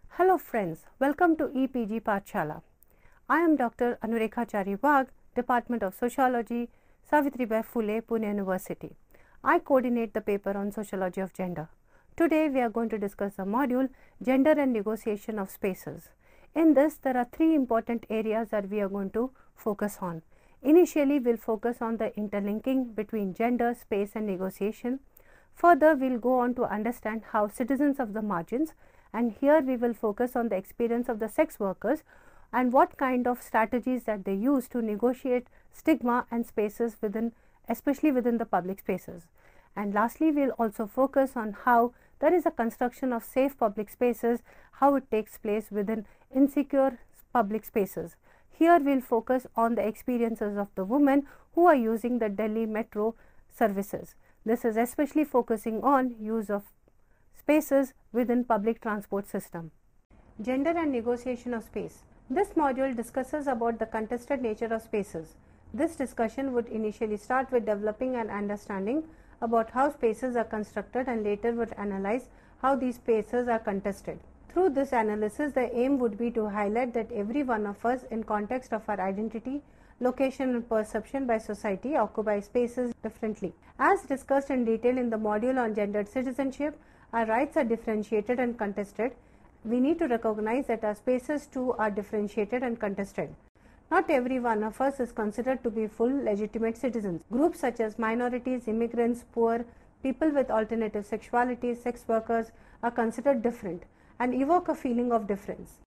Hello friends, welcome to EPG Pathshala. I am Dr. Anurekhachari Wagh, Department of Sociology, Savitribai Phule, Pune University. I coordinate the paper on Sociology of Gender. Today we are going to discuss the module Gender and Negotiation of Spaces. In this, there are three important areas that we are going to focus on. Initially, we will focus on the interlinking between gender, space and negotiation. Further, we will go on to understand how citizens of the margins, and here we will focus on the experience of the sex workers and what kind of strategies that they use to negotiate stigma and spaces within, especially within the public spaces. And lastly, we will also focus on how there is a construction of safe public spaces, how it takes place within insecure public spaces. Here we will focus on the experiences of the women who are using the Delhi metro services. This is especially focusing on use of spaces within public transport system. Gender and negotiation of space. This module discusses about the contested nature of spaces. This discussion would initially start with developing an understanding about how spaces are constructed and later would analyze how these spaces are contested. Through this analysis, the aim would be to highlight that every one of us, in context of our identity, location and perception by society, occupy spaces differently. As discussed in detail in the module on gendered citizenship, our rights are differentiated and contested. We need to recognize that our spaces too are differentiated and contested. Not every one of us is considered to be full legitimate citizens. Groups such as minorities, immigrants, poor, people with alternative sexuality, sex workers are considered different and evoke a feeling of difference.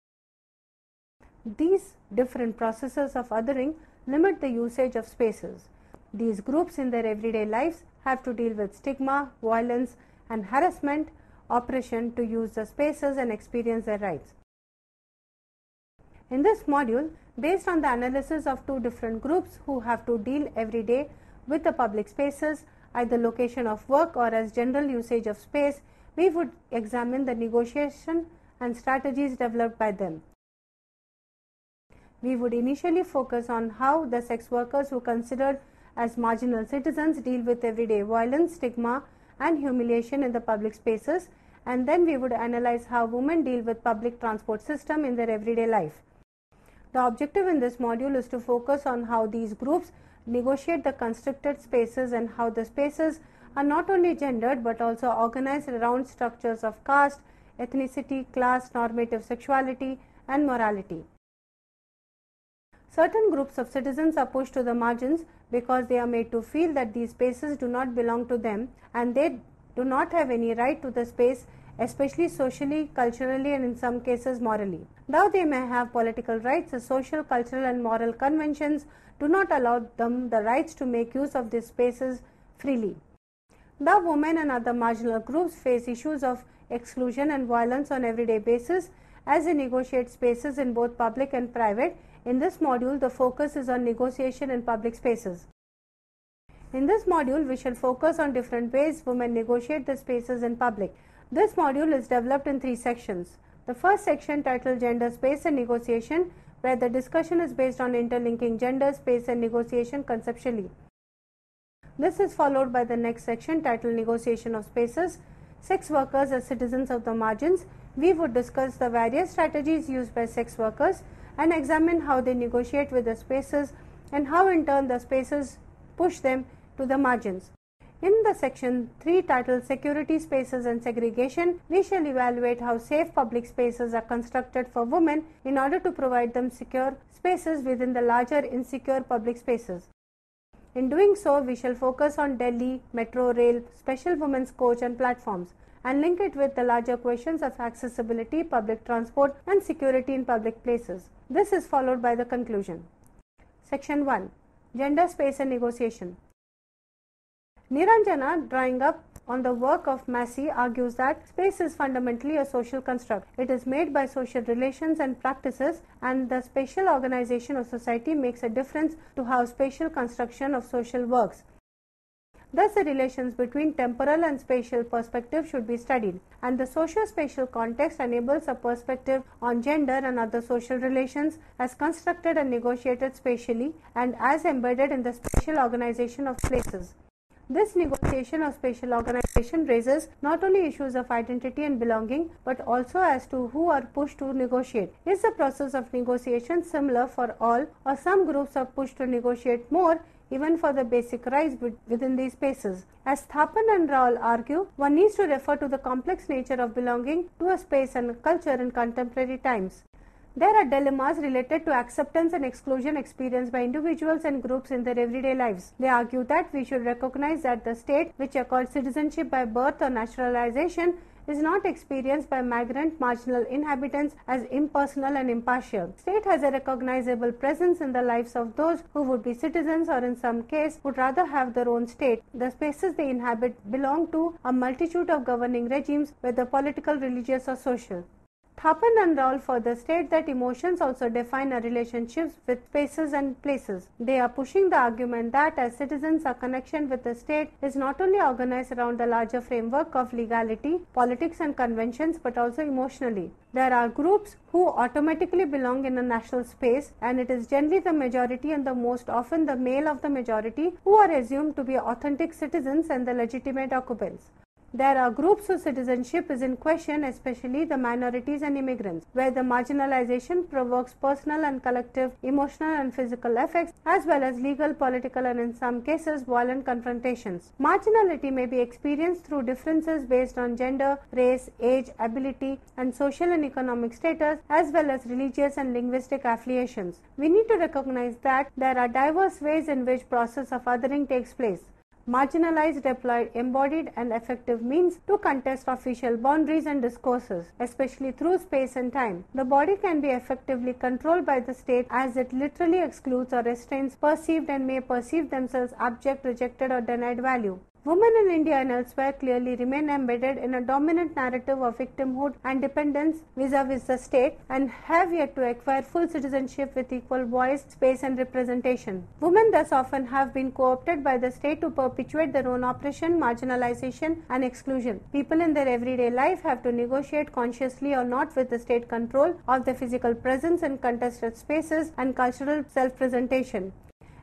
These different processes of othering limit the usage of spaces. These groups in their everyday lives have to deal with stigma, violence and harassment, oppression to use the spaces and experience their rights. In this module, based on the analysis of two different groups who have to deal every day with the public spaces, either location of work or as general usage of space, we would examine the negotiation and strategies developed by them. We would initially focus on how the sex workers who are considered as marginal citizens deal with everyday violence, stigma and humiliation in the public spaces, and then we would analyze how women deal with public transport system in their everyday life. The objective in this module is to focus on how these groups negotiate the constructed spaces and how the spaces are not only gendered but also organized around structures of caste, ethnicity, class, normative sexuality and morality. Certain groups of citizens are pushed to the margins because they are made to feel that these spaces do not belong to them and they do not have any right to the space, especially socially, culturally and in some cases morally. Though they may have political rights, the social, cultural and moral conventions do not allow them the rights to make use of these spaces freely. The women and other marginal groups face issues of exclusion and violence on everyday basis as they negotiate spaces in both public and private. In this module, the focus is on negotiation in public spaces. In this module, we shall focus on different ways women negotiate the spaces in public. This module is developed in three sections. The first section, titled Gender, Space and Negotiation, where the discussion is based on interlinking gender, space and negotiation conceptually. This is followed by the next section, titled Negotiation of Spaces, Sex Workers as Citizens of the Margins. We would discuss the various strategies used by sex workers and examine how they negotiate with the spaces and how in turn the spaces push them to the margins. In the section 3 titled Security, Spaces and Segregation, we shall evaluate how safe public spaces are constructed for women in order to provide them secure spaces within the larger insecure public spaces. In doing so, we shall focus on Delhi, metro, rail, special women's coach and platforms and link it with the larger questions of accessibility, public transport and security in public places. This is followed by the conclusion. Section 1. Gender, Space and Negotiation. Niranjana, drawing up on the work of Massey, argues that space is fundamentally a social construct. It is made by social relations and practices, and the spatial organization of society makes a difference to how spatial construction of social works. Thus, the relations between temporal and spatial perspective should be studied, and the socio-spatial context enables a perspective on gender and other social relations as constructed and negotiated spatially and as embedded in the spatial organization of places. This negotiation of spatial organization raises not only issues of identity and belonging, but also as to who are pushed to negotiate. Is the process of negotiation similar for all, or some groups are pushed to negotiate more even for the basic rights within these spaces? As Thapan and Raul argue, one needs to refer to the complex nature of belonging to a space and culture in contemporary times. There are dilemmas related to acceptance and exclusion experienced by individuals and groups in their everyday lives. They argue that we should recognize that the state, which accords citizenship by birth or naturalization, is not experienced by migrant marginal inhabitants as impersonal and impartial. State has a recognizable presence in the lives of those who would be citizens or in some case would rather have their own state. The spaces they inhabit belong to a multitude of governing regimes, whether political, religious or social. Thapan and Raul further state that emotions also define our relationships with spaces and places. They are pushing the argument that as citizens, our connection with the state is not only organized around the larger framework of legality, politics and conventions, but also emotionally. There are groups who automatically belong in a national space, and it is generally the majority and the most often the male of the majority who are assumed to be authentic citizens and the legitimate occupants. There are groups whose citizenship is in question, especially the minorities and immigrants, where the marginalization provokes personal and collective emotional and physical effects, as well as legal, political, and in some cases violent confrontations. Marginality may be experienced through differences based on gender, race, age, ability, and social and economic status, as well as religious and linguistic affiliations. We need to recognize that there are diverse ways in which process of othering takes place. Marginalized deployed embodied and effective means to contest official boundaries and discourses, especially through space and time. The body can be effectively controlled by the state as it literally excludes or restrains perceived and may perceive themselves abject, rejected or denied value. Women in India and elsewhere clearly remain embedded in a dominant narrative of victimhood and dependence vis-a-vis the state and have yet to acquire full citizenship with equal voice, space and representation. Women thus often have been co-opted by the state to perpetuate their own oppression, marginalization and exclusion. People in their everyday life have to negotiate consciously or not with the state control of their physical presence in contested spaces and cultural self-presentation.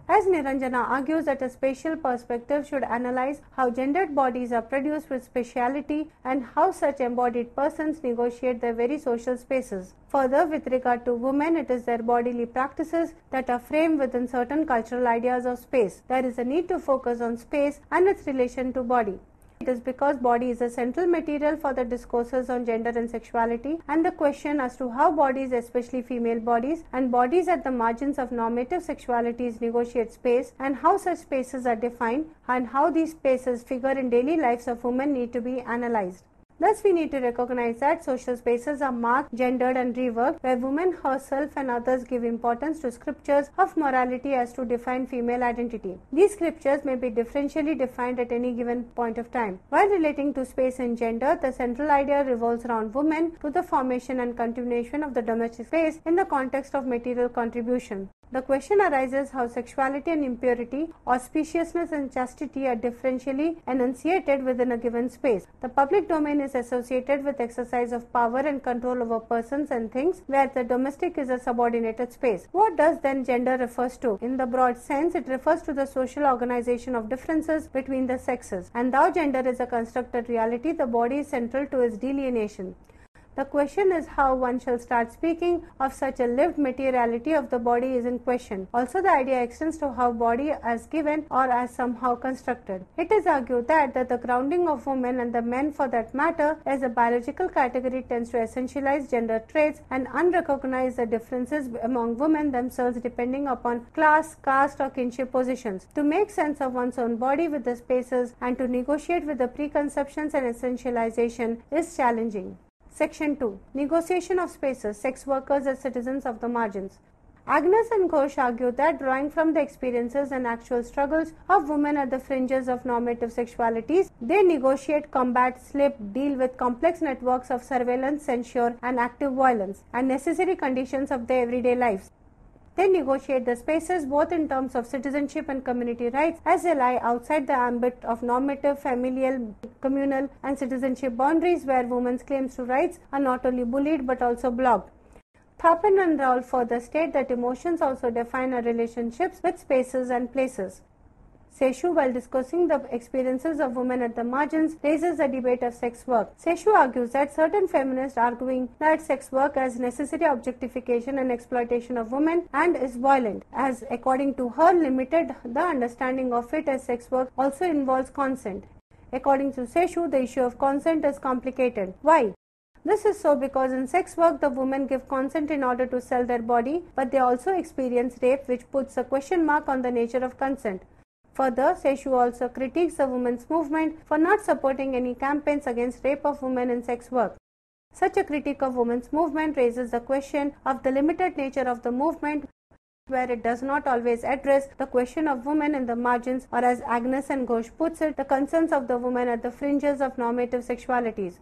As Niranjana argues that a spatial perspective should analyze how gendered bodies are produced with speciality and how such embodied persons negotiate their very social spaces. Further, with regard to women, it is their bodily practices that are framed within certain cultural ideas of space. There is a need to focus on space and its relation to body. It is because body is a central material for the discourses on gender and sexuality, and the question as to how bodies, especially female bodies and bodies at the margins of normative sexualities negotiate space and how such spaces are defined and how these spaces figure in daily lives of women need to be analyzed. Thus, we need to recognize that social spaces are marked, gendered and reworked, where women herself and others give importance to scriptures of morality as to define female identity. These scriptures may be differentially defined at any given point of time. While relating to space and gender, the central idea revolves around women to the formation and continuation of the domestic space in the context of material contribution. The question arises how sexuality and impurity, auspiciousness and chastity are differentially enunciated within a given space. The public domain is associated with exercise of power and control over persons and things, where the domestic is a subordinated space. What does then gender refers to? In the broad sense, it refers to the social organization of differences between the sexes. And though gender is a constructed reality, the body is central to its delineation. The question is how one shall start speaking of such a lived materiality of the body is in question. Also, the idea extends to how body as given or as somehow constructed. It is argued that the grounding of women and the men for that matter as a biological category tends to essentialize gender traits and unrecognize the differences among women themselves depending upon class, caste or kinship positions. To make sense of one's own body with the spaces and to negotiate with the preconceptions and essentialization is challenging. Section 2. Negotiation of spaces, sex workers as citizens of the margins. Agnes and Ghosh argue that drawing from the experiences and actual struggles of women at the fringes of normative sexualities, they negotiate, combat, slip, deal with complex networks of surveillance, censure and active violence and necessary conditions of their everyday lives. They negotiate the spaces both in terms of citizenship and community rights as they lie outside the ambit of normative, familial, communal and citizenship boundaries where women's claims to rights are not only bullied but also blocked. Thapan and Raul further state that emotions also define our relationships with spaces and places. Seshu, while discussing the experiences of women at the margins, raises the debate of sex work. Seshu argues that certain feminists arguing that sex work as necessary objectification and exploitation of women and is violent, as according to her limited the understanding of it as sex work also involves consent. According to Seshu, the issue of consent is complicated. Why? This is so because in sex work, the women give consent in order to sell their body, but they also experience rape, which puts a question mark on the nature of consent. Further, Seshu also critiques the women's movement for not supporting any campaigns against rape of women in sex work. Such a critique of women's movement raises the question of the limited nature of the movement, where it does not always address the question of women in the margins, or as Agnes and Ghosh puts it, the concerns of the women at the fringes of normative sexualities.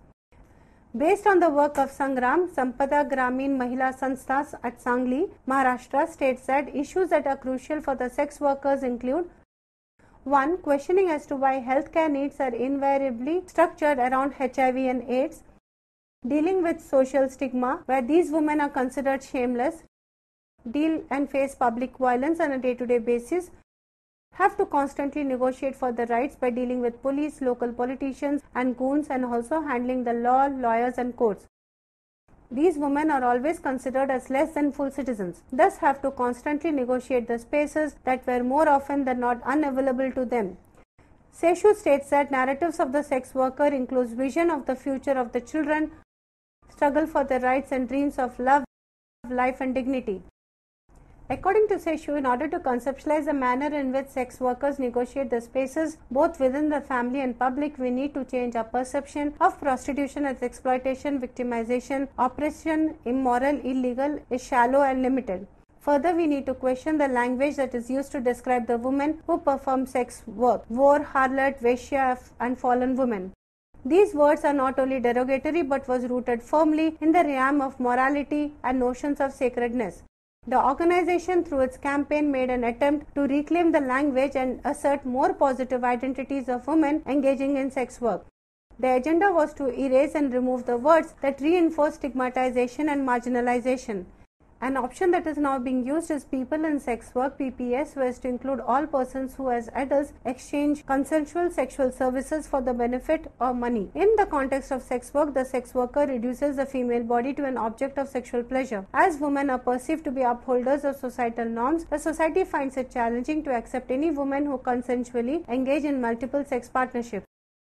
Based on the work of Sangram, Sampada Gramin Mahila Sansthas at Sangli, Maharashtra, states that issues that are crucial for the sex workers include 1. Questioning as to why healthcare needs are invariably structured around HIV and AIDS, dealing with social stigma, where these women are considered shameless, deal and face public violence on a day-to-day basis, have to constantly negotiate for the rights by dealing with police, local politicians and goons, and also handling the law, lawyers and courts. These women are always considered as less than full citizens, thus have to constantly negotiate the spaces that were more often than not unavailable to them. Seshu states that narratives of the sex worker includes vision of the future of the children, struggle for the rights and dreams of love, life and dignity. According to Seshu, in order to conceptualize the manner in which sex workers negotiate the spaces both within the family and public, we need to change our perception of prostitution as exploitation, victimization, oppression, immoral, illegal, is shallow and limited. Further, we need to question the language that is used to describe the women who perform sex work: whore, harlot, vaishya and fallen woman. These words are not only derogatory but was rooted firmly in the realm of morality and notions of sacredness. The organization, through its campaign, made an attempt to reclaim the language and assert more positive identities of women engaging in sex work. The agenda was to erase and remove the words that reinforce stigmatization and marginalization. An option that is now being used is people in sex work, PPS, was to include all persons who as adults exchange consensual sexual services for the benefit of money. In the context of sex work, the sex worker reduces the female body to an object of sexual pleasure. As women are perceived to be upholders of societal norms, the society finds it challenging to accept any woman who consensually engage in multiple sex partnerships.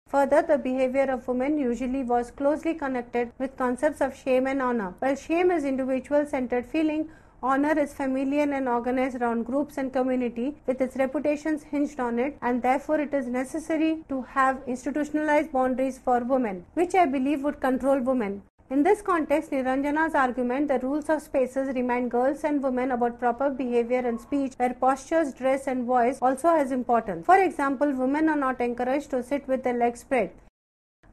Further, the behavior of women usually was closely connected with concepts of shame and honor. While shame is individual-centered feeling, honor is familial and organized around groups and community with its reputations hinged on it, and therefore it is necessary to have institutionalized boundaries for women, which I believe would control women. In this context, Niranjana's argument, the rules of spaces remind girls and women about proper behavior and speech, where postures, dress and voice also has importance. For example, women are not encouraged to sit with their legs spread.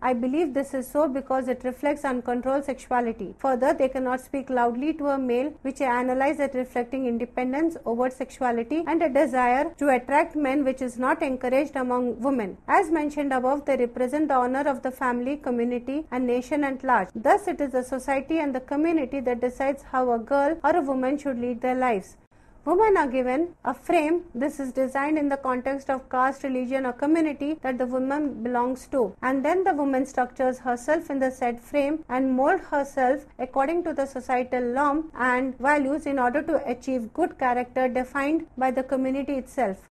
I believe this is so because it reflects uncontrolled sexuality. Further, they cannot speak loudly to a male, which I analyze as reflecting independence, overt sexuality, and a desire to attract men, which is not encouraged among women. As mentioned above, they represent the honor of the family, community, and nation at large. Thus, it is the society and the community that decides how a girl or a woman should lead their lives. Women are given a frame. This is designed in the context of caste, religion or community that the woman belongs to, and then the woman structures herself in the said frame and mold herself according to the societal norm and values in order to achieve good character defined by the community itself.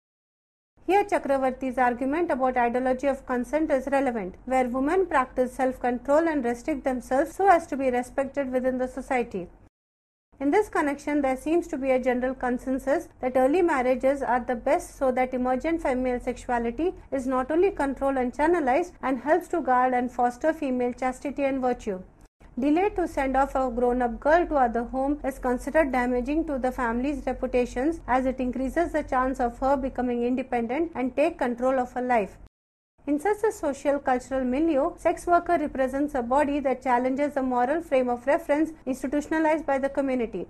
Here Chakravarti's argument about ideology of consent is relevant, where women practice self-control and restrict themselves so as to be respected within the society. In this connection, there seems to be a general consensus that early marriages are the best so that emergent female sexuality is not only controlled and channelized and helps to guard and foster female chastity and virtue. Delay to send off a grown-up girl to other home is considered damaging to the family's reputations as it increases the chance of her becoming independent and take control of her life. In such a social cultural milieu, sex worker represents a body that challenges the moral frame of reference institutionalized by the community.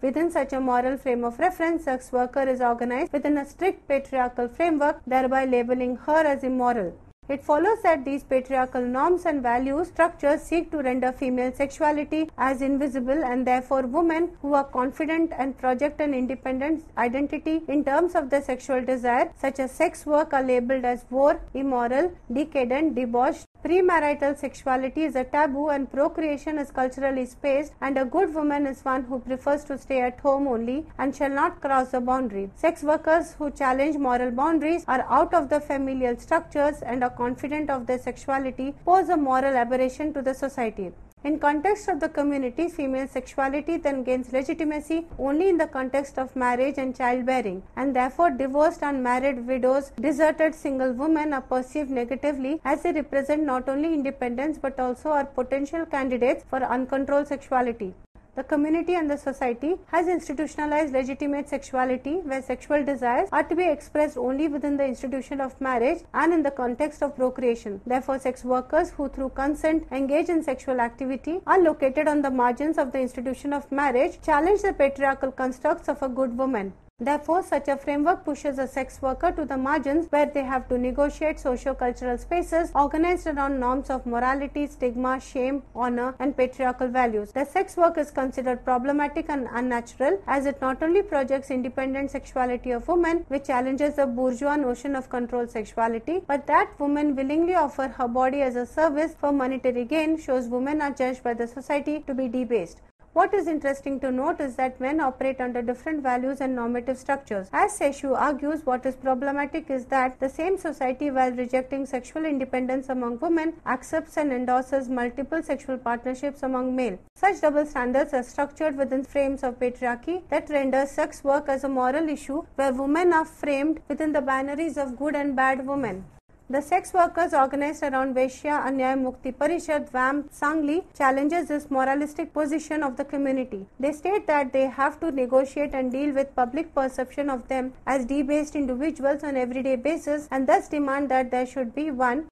Within such a moral frame of reference, sex worker is organized within a strict patriarchal framework, thereby labeling her as immoral. It follows that these patriarchal norms and value structures seek to render female sexuality as invisible, and therefore women who are confident and project an independent identity in terms of their sexual desire, such as sex work, are labeled as whore, immoral, decadent, debauched. Premarital sexuality is a taboo and procreation is culturally spaced, and a good woman is one who prefers to stay at home only and shall not cross the boundary. Sex workers who challenge moral boundaries, are out of the familial structures, and are confident of their sexuality pose a moral aberration to the society. In context of the community, female sexuality then gains legitimacy only in the context of marriage and childbearing, and therefore divorced, unmarried, widows, deserted single women are perceived negatively as they represent not only independence but also are potential candidates for uncontrolled sexuality. The community and the society has institutionalized legitimate sexuality, where sexual desires are to be expressed only within the institution of marriage and in the context of procreation. Therefore, sex workers who through consent engage in sexual activity are located on the margins of the institution of marriage, challenge the patriarchal constructs of a good woman. Therefore, such a framework pushes a sex worker to the margins, where they have to negotiate socio-cultural spaces organized around norms of morality, stigma, shame, honor, and patriarchal values. The sex work is considered problematic and unnatural, as it not only projects independent sexuality of women, which challenges the bourgeois notion of controlled sexuality, but that women willingly offer her body as a service for monetary gain shows women are judged by the society to be debased. What is interesting to note is that men operate under different values and normative structures. As Seshu argues, what is problematic is that the same society, while rejecting sexual independence among women, accepts and endorses multiple sexual partnerships among male. Such double standards are structured within frames of patriarchy that renders sex work as a moral issue, where women are framed within the binaries of good and bad women. The sex workers organized around Vaishya Anyay Mukti Parishad (VAM) Sangli challenges this moralistic position of the community. They state that they have to negotiate and deal with public perception of them as debased individuals on everyday basis, and thus demand that there should be 1.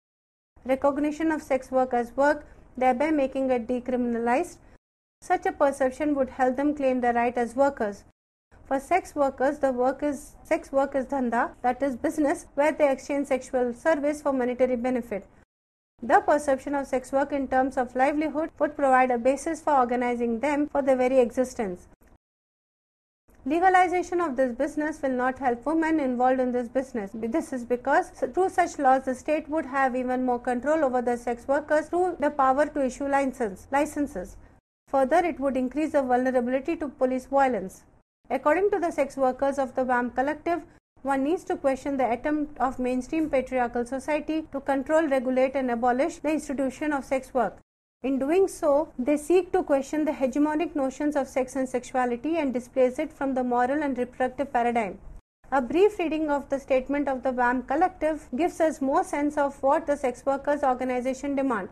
Recognition of sex work as work, thereby making it decriminalized. Such a perception would help them claim their right as workers. For sex workers, sex work is dhanda, that is business, where they exchange sexual service for monetary benefit. The perception of sex work in terms of livelihood would provide a basis for organizing them for their very existence. Legalization of this business will not help women involved in this business. This is because through such laws, the state would have even more control over the sex workers through the power to issue licenses. Further, it would increase the vulnerability to police violence. According to the sex workers of the VAM collective, one needs to question the attempt of mainstream patriarchal society to control, regulate, and abolish the institution of sex work. In doing so, they seek to question the hegemonic notions of sex and sexuality and displace it from the moral and reproductive paradigm. A brief reading of the statement of the VAM collective gives us more sense of what the sex workers organization demand.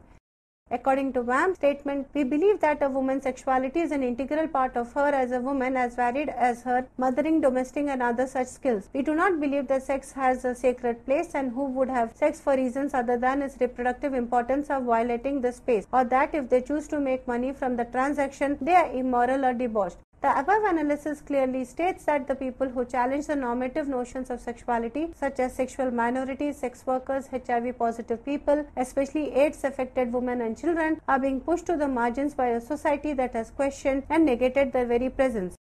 According to VAM statement, we believe that a woman's sexuality is an integral part of her as a woman, as varied as her mothering, domestic, and other such skills. We do not believe that sex has a sacred place, and who would have sex for reasons other than its reproductive importance are violating the space, or that if they choose to make money from the transaction, they are immoral or debauched. The above analysis clearly states that the people who challenge the normative notions of sexuality, such as sexual minorities, sex workers, HIV-positive people, especially AIDS-affected women and children, are being pushed to the margins by a society that has questioned and negated their very presence.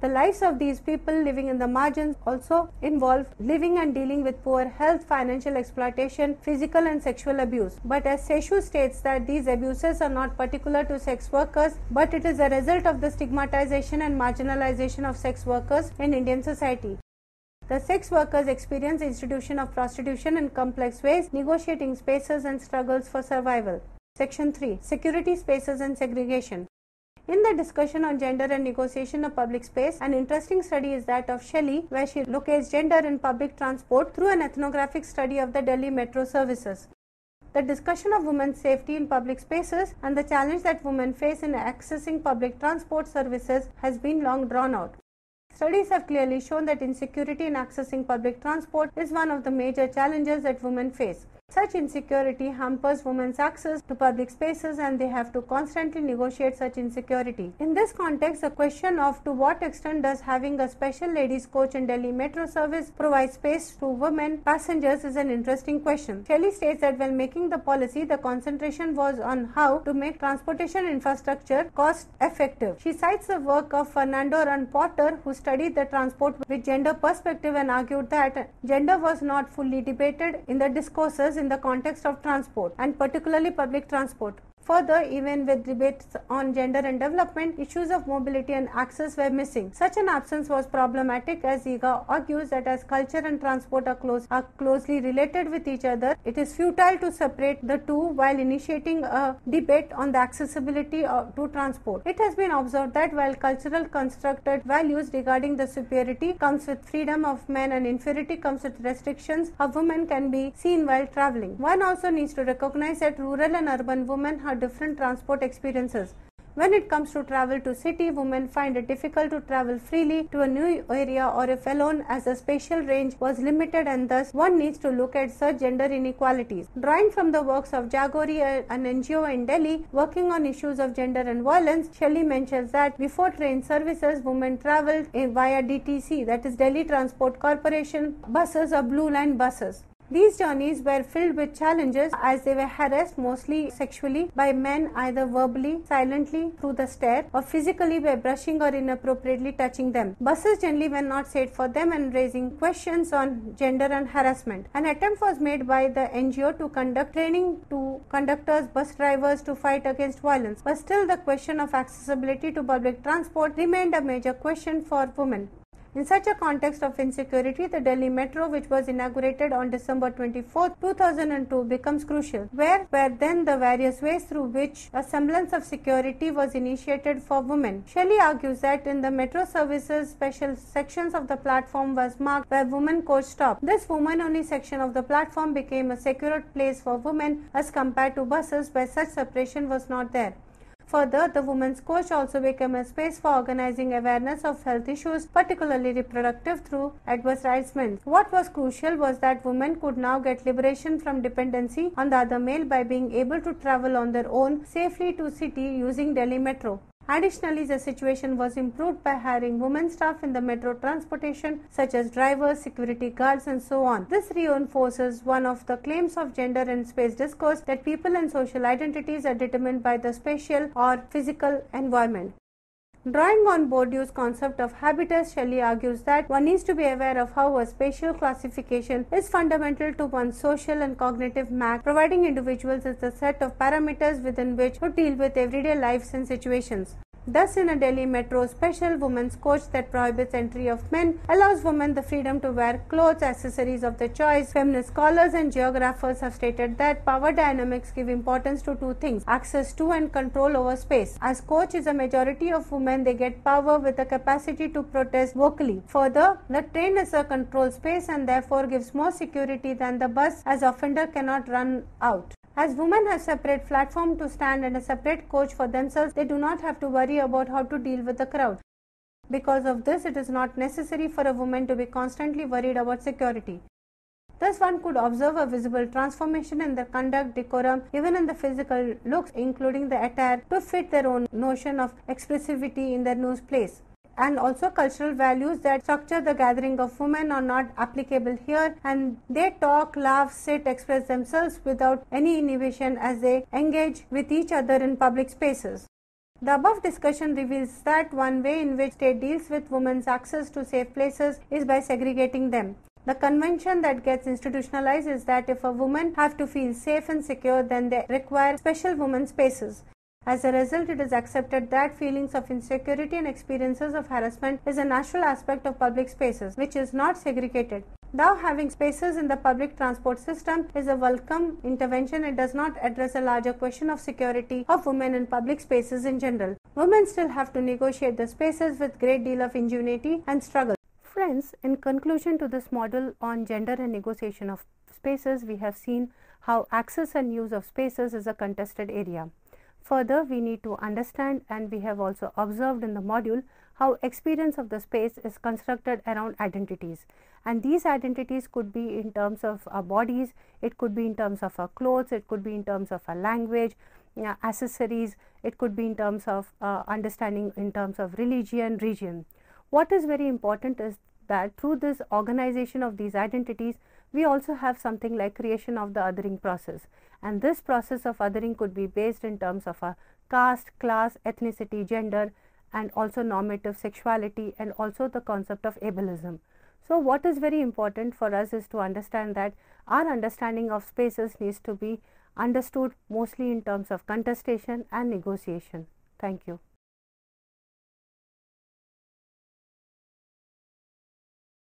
The lives of these people living in the margins also involve living and dealing with poor health, financial exploitation, physical and sexual abuse. But as Seshu states that these abuses are not particular to sex workers, but it is a result of the stigmatization and marginalization of sex workers in Indian society. The sex workers experience the institution of prostitution in complex ways, negotiating spaces and struggles for survival. Section 3. Security spaces and segregation. In the discussion on gender and negotiation of public space, an interesting study is that of Shelley, where she locates gender in public transport through an ethnographic study of the Delhi metro services. The discussion of women's safety in public spaces and the challenge that women face in accessing public transport services has been long drawn out. Studies have clearly shown that insecurity in accessing public transport is one of the major challenges that women face. Such insecurity hampers women's access to public spaces, and they have to constantly negotiate such insecurity. In this context, the question of to what extent does having a special ladies coach in Delhi metro service provide space to women passengers is an interesting question. Shelley states that while making the policy, the concentration was on how to make transportation infrastructure cost effective. She cites the work of Fernando and Potter, who studied the transport with gender perspective and argued that gender was not fully debated in the discourses in the context of transport, and particularly public transport. Further, even with debates on gender and development, issues of mobility and access were missing. Such an absence was problematic, as Iga argues that as culture and transport are closely related with each other, it is futile to separate the two while initiating a debate on the accessibility to transport. It has been observed that while cultural constructed values regarding the superiority comes with freedom of men and inferiority comes with restrictions of women can be seen while traveling. One also needs to recognize that rural and urban women have different transport experiences. When it comes to travel to city, women find it difficult to travel freely to a new area or if alone, as the spatial range was limited, and thus one needs to look at such gender inequalities. Drawing from the works of Jagori, an NGO in Delhi working on issues of gender and violence, Shelley mentions that before train services, women travelled via DTC, that is Delhi Transport Corporation buses or Blue Line buses. These journeys were filled with challenges as they were harassed mostly sexually by men, either verbally, silently through the stare, or physically by brushing or inappropriately touching them. Buses generally were not safe for them and raising questions on gender and harassment. An attempt was made by the NGO to conduct training to conductors, bus drivers to fight against violence, but still the question of accessibility to public transport remained a major question for women. In such a context of insecurity, the Delhi Metro, which was inaugurated on December 24, 2002, becomes crucial. Where were then the various ways through which a semblance of security was initiated for women? Shelley argues that in the metro services, special sections of the platform was marked where women coach stopped. This women-only section of the platform became a secure place for women as compared to buses where such separation was not there. Further, the women's coach also became a space for organizing awareness of health issues, particularly reproductive, through advertisements. What was crucial was that women could now get liberation from dependency on the other male by being able to travel on their own safely to city using Delhi Metro. Additionally, the situation was improved by hiring women staff in the metro transportation, such as drivers, security guards, and so on. This reinforces one of the claims of gender and space discourse, that people and social identities are determined by the spatial or physical environment. Drawing on Bourdieu's concept of habitus, Shelley argues that one needs to be aware of how a spatial classification is fundamental to one's social and cognitive map, providing individuals with a set of parameters within which to deal with everyday lives and situations. Thus, in a Delhi Metro, special women's coach that prohibits entry of men allows women the freedom to wear clothes, accessories of their choice. Feminist scholars and geographers have stated that power dynamics give importance to two things: access to and control over space. As coach is a majority of women, they get power with the capacity to protest vocally. Further, the train is a controlled space and therefore gives more security than the bus, as offender cannot run out. As women have separate platform to stand and a separate coach for themselves, they do not have to worry about how to deal with the crowd. Because of this, it is not necessary for a woman to be constantly worried about security. Thus, one could observe a visible transformation in their conduct, decorum, even in the physical looks, including the attire, to fit their own notion of expressivity in their new place. And also cultural values that structure the gathering of women are not applicable here, and they talk, laugh, sit, express themselves without any inhibition as they engage with each other in public spaces. The above discussion reveals that one way in which state deals with women's access to safe places is by segregating them. The convention that gets institutionalized is that if a woman have to feel safe and secure, then they require special women's spaces. As a result, it is accepted that feelings of insecurity and experiences of harassment is a natural aspect of public spaces, which is not segregated. Though having spaces in the public transport system is a welcome intervention, it does not address a larger question of security of women in public spaces in general. Women still have to negotiate the spaces with great deal of ingenuity and struggle. Friends, in conclusion to this model on gender and negotiation of spaces, we have seen how access and use of spaces is a contested area. Further, we need to understand, and we have also observed in the module, how experience of the space is constructed around identities, and these identities could be in terms of our bodies, it could be in terms of our clothes, it could be in terms of our language, accessories, it could be in terms of understanding in terms of religion, region. What is very important is that through this organization of these identities, we also have something like creation of the othering process, and this process of othering could be based in terms of a caste, class, ethnicity, gender, and also normative sexuality, and also the concept of ableism. So what is very important for us is to understand that our understanding of spaces needs to be understood mostly in terms of contestation and negotiation. Thank you.